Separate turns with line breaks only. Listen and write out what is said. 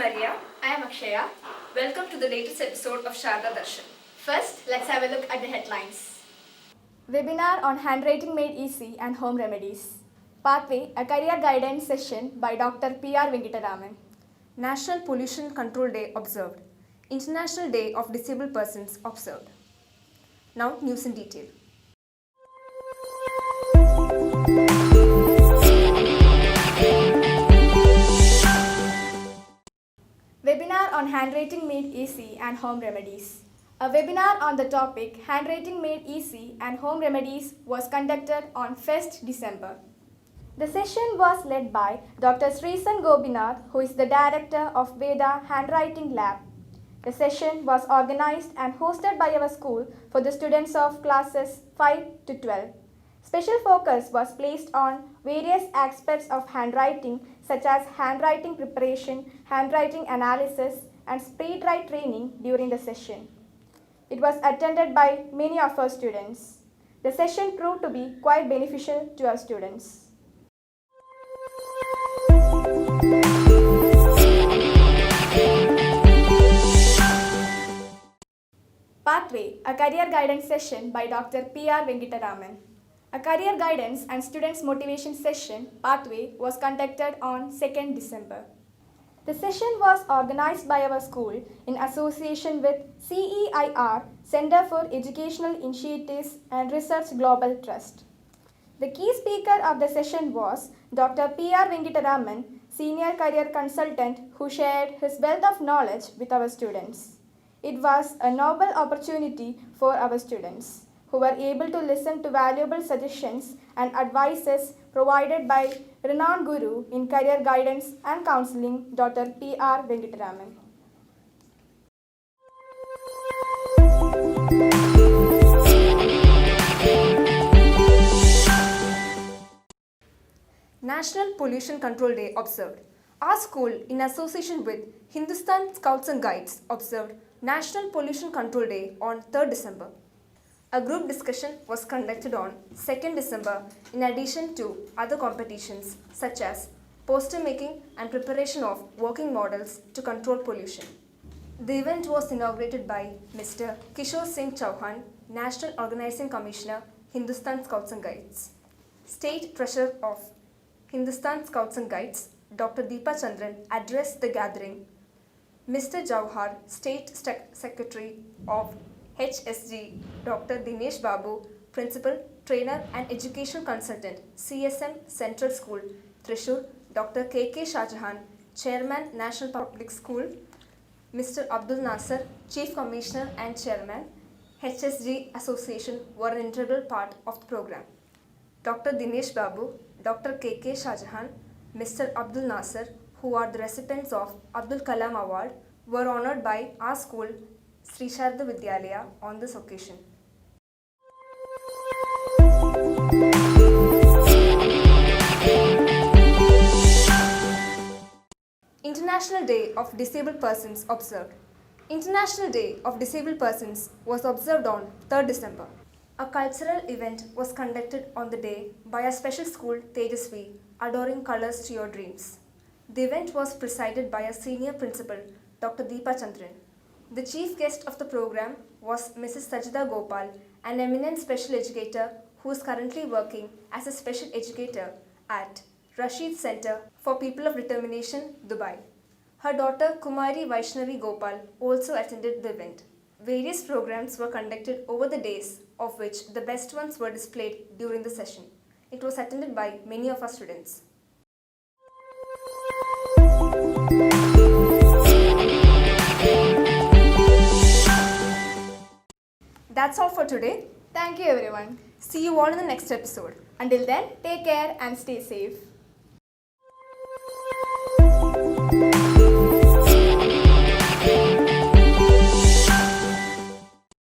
Maria.
I am Akshaya.
Welcome to the latest episode of Sharda Darshan.
First, let's have a look at the headlines.
Webinar on Handwriting Made Easy and Home Remedies. Pathway, a career guidance session by Dr. P.R. Venkataraman.
National Pollution Control Day observed. International Day of Disabled Persons observed. Now, news in detail.
Webinar on Handwriting Made Easy and Home Remedies. A webinar on the topic Handwriting Made Easy and Home Remedies was conducted on 1st December. The session was led by Dr. Sreesan Gobinath, who is the director of Veda Handwriting Lab. The session was organized and hosted by our school for the students of classes 5 to 12. Special focus was placed on various aspects of handwriting such as handwriting preparation, handwriting analysis, and speed write training during the session. It was attended by many of our students. The session proved to be quite beneficial to our students. Pathway, a career guidance session by Dr. P.R. Venkataraman. A career guidance and students motivation session, Pathway, was conducted on 2nd December. The session was organized by our school in association with CEIR, Center for Educational Initiatives and Research Global Trust. The key speaker of the session was Dr. P.R. Venkataraman, Senior Career Consultant, who shared his wealth of knowledge with our students. It was a noble opportunity for our students, who were able to listen to valuable suggestions and advices provided by renowned guru in career guidance and counseling, Dr. P.R. Venkataraman.
National Pollution Control Day observed. Our school, in association with Hindustan Scouts and Guides, observed National Pollution Control Day on 3rd December. A group discussion was conducted on 2nd December in addition to other competitions such as poster making and preparation of working models to control pollution. The event was inaugurated by Mr. Kishore Singh Chauhan, National Organizing Commissioner, Hindustan Scouts and Guides. State Treasurer of Hindustan Scouts and Guides, Dr. Deepa Chandran, addressed the gathering. Mr. Jauhar, State Secretary of HSG, Dr. Dinesh Babu, Principal, Trainer and Education Consultant, CSM Central School, Thrissur, Dr. K.K. Shahjahan, Chairman, National Public School, Mr. Abdul Nasser, Chief Commissioner and Chairman, HSG Association were an integral part of the program. Dr. Dinesh Babu, Dr. K.K. Shahjahan, Mr. Abdul Nasser, who are the recipients of Abdul Kalam Award, were honored by our school, Sri Sharda Vidyalaya, on this occasion. International Day of Disabled Persons observed. International Day of Disabled Persons was observed on 3rd December. A cultural event was conducted on the day by a special school, Tejasvi, Adoring Colors to Your Dreams. The event was presided by a senior principal, Dr. Deepa Chandran. The chief guest of the program was Mrs. Sajida Gopal, an eminent special educator who is currently working as a special educator at Rashid Center for People of Determination, Dubai. Her daughter Kumari Vaishnavi Gopal also attended the event. Various programs were conducted over the days, of which the best ones were displayed during the session. It was attended by many of our students. That's all for today.
Thank you, everyone.
See you all in the next episode.
Until then, take care and stay safe.